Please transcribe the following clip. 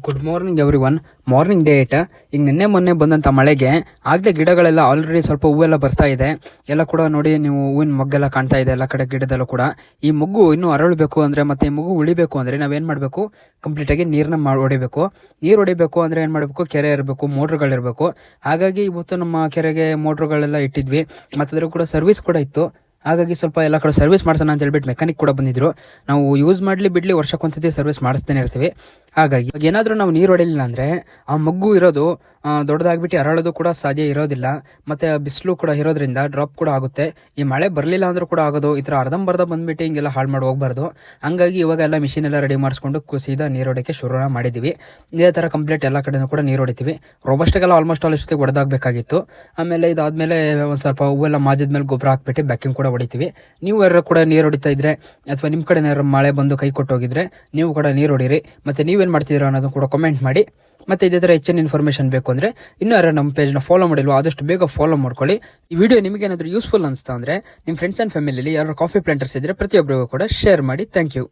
Good morning every one. Morning day 8. ಈಗ ನಿನ್ನೆ ಮೊನ್ನೆ ಬಂದಂಥ ಮಳೆಗೆ ಆಗಲೇ ಗಿಡಗಳೆಲ್ಲ ಆಲ್ರೆಡಿ ಸ್ವಲ್ಪ ಹೂವೆಲ್ಲ ಬರ್ತಾ ಇದೆ. ಎಲ್ಲ ಕೂಡ ನೋಡಿ ನೀವು ಹೂವಿನ ಮೊಗ್ಗೆಲ್ಲ ಕಾಣ್ತಾ ಇದೆ ಎಲ್ಲ ಕಡೆ ಗಿಡದಲ್ಲೂ ಕೂಡ. ಈ ಮೊಗ್ಗು ಇನ್ನೂ ಅರಳಬೇಕು ಅಂದರೆ ಮತ್ತೆ ಈ ಮೊಗ್ಗು ಉಳಿಬೇಕು ಅಂದರೆ ನಾವೇನು ಮಾಡಬೇಕು, ಕಂಪ್ಲೀಟಾಗಿ ನೀರನ್ನ ಹೊಡಿಬೇಕು. ನೀರು ಹೊಡಿಬೇಕು ಅಂದರೆ ಏನು ಮಾಡಬೇಕು, ಕೆರೆ ಇರಬೇಕು, ಮೋಟ್ರುಗಳಿರಬೇಕು. ಹಾಗಾಗಿ ಇವತ್ತು ನಮ್ಮ ಕೆರೆಗೆ ಮೋಟ್ರುಗಳೆಲ್ಲ ಇಟ್ಟಿದ್ವಿ. ಮತ್ತು ಅದ್ರ ಕೂಡ ಸರ್ವಿಸ್ ಕೂಡ ಇತ್ತು. ಹಾಗಾಗಿ ಸ್ವಲ್ಪ ಎಲ್ಲ ಕಡೆ ಸರ್ವಿಸ್ ಮಾಡ್ಸೋಣ ಅಂತ ಹೇಳ್ಬಿಟ್ಟು ಮೆಕ್ಯಾನಿಕ್ ಕೂಡ ಬಂದಿದ್ರು. ನಾವು ಯೂಸ್ ಮಾಡಲಿ ಬಿಡಲಿ ವರ್ಷಕ್ಕೊಂದ್ಸತಿ ಸರ್ವಿಸ್ ಮಾಡಿಸ್ತಾನೆ ಇರ್ತೀವಿ. ಹಾಗಾಗಿ ಏನಾದರೂ ನಾವು ನೀರು ಹೊಡಿಲಿಲ್ಲ ಅಂದರೆ ಆ ಮಗ್ಗು ಇರೋದು ದೊಡ್ಡದಾಗ್ಬಿಟ್ಟು ಅರಳೋದು ಕೂಡ ಸಾಧ್ಯ ಇರೋದಿಲ್ಲ. ಮತ್ತು ಬಿಸಿಲು ಕೂಡ ಇರೋದ್ರಿಂದ ಡ್ರಾಪ್ ಕೂಡ ಆಗುತ್ತೆ. ಈ ಮಳೆ ಬರಲಿಲ್ಲ ಅಂದರೂ ಕೂಡ ಆಗೋದು. ಈ ಥರ ಅರ್ಧಂಬರ್ಧ ಬಂದುಬಿಟ್ಟು ಹಿಂಗೆಲ್ಲ ಹಾಳು ಮಾಡಿ ಹೋಗ್ಬಾರ್ದು. ಹಂಗಾಗಿ ಇವಾಗ ಎಲ್ಲ ಮಿಷಿನ್ ಎಲ್ಲ ರೆಡಿ ಮಾಡಿಸ್ಕೊಂಡು ಸೀದಾ ನೀರು ಹೊಡೋಕ್ಕೆ ಶುರು ಮಾಡಿದ್ದೀವಿ. ಇದೇ ಥರ ಕಂಪ್ಲೀಟ್ ಎಲ್ಲ ಕಡೆನೂ ಕೂಡ ನೀರು ಹೊಡಿತೀವಿ. ರೋಬಸ್ಟಿಗೆಲ್ಲ ಆಲ್ಮೋಸ್ಟ್ ಆಲ್ ಇಷ್ಟೊತ್ತಿಗೆ ಹೊಡೆದಾಗಬೇಕಾಗಿತ್ತು. ಆಮೇಲೆ ಇದಾದಮೇಲೆ ಒಂದು ಸ್ವಲ್ಪ ಹೂವೆಲ್ಲ ಮಾಜಿದ ಮೇಲೆ ಗೊಬ್ಬರ ಹಾಕ್ಬಿಟ್ಟು ಬ್ಯಾಕಿಂಗ್ ಕೂಡ ಹೊಡಿತೀವಿ. ನೀವು ಯಾರು ಕೂಡ ನೀರು ಹೊಡಿತಾ ಇದ್ರೆ ಅಥವಾ ನಿಮ್ಮ ಕಡೆ ಯಾರು ಮಳೆ ಬಂದು ಕೈ ಕೊಟ್ಟು ಹೋಗಿದ್ರೆ ನೀವು ಕೂಡ ನೀರು ಹೊಡೀರಿ. ಮತ್ತು ನೀವೇನು ಮಾಡ್ತಿದ್ದೀರೋ ಅನ್ನೋದು ಕೂಡ ಕಮೆಂಟ್ ಮಾಡಿ. ಮತ್ತು ಇದೇ ಥರ ಹೆಚ್ಚಿನ ಇನ್ಫಾರ್ಮೇಷನ್ ಬೇಕು ಅಂದರೆ ಇನ್ನೂ ಯಾರು ನಮ್ಮ ಪೇಜ್ನ ಫಾಲೋ ಮಾಡಿಲ್ವೋ ಆದಷ್ಟು ಬೇಗ ಫಾಲೋ ಮಾಡ್ಕೊಳ್ಳಿ. ಈ ವಿಡಿಯೋ ನಿಮಗೇನಾದರೂ ಯೂಸ್ಫುಲ್ ಅನಿಸ್ತಾ ಅಂದರೆ ನಿಮ್ಮ ಫ್ರೆಂಡ್ಸ್ ಆ್ಯಂಡ್ ಫ್ಯಾಮಿಲಿಯಲ್ಲಿ ಯಾರು ಕಾಫಿ ಪ್ಲಾಂಟರ್ಸ್ ಇದ್ದರೆ ಪ್ರತಿಯೊಬ್ಬರಿಗೂ ಕೂಡ ಶೇರ್ ಮಾಡಿ. Thank you.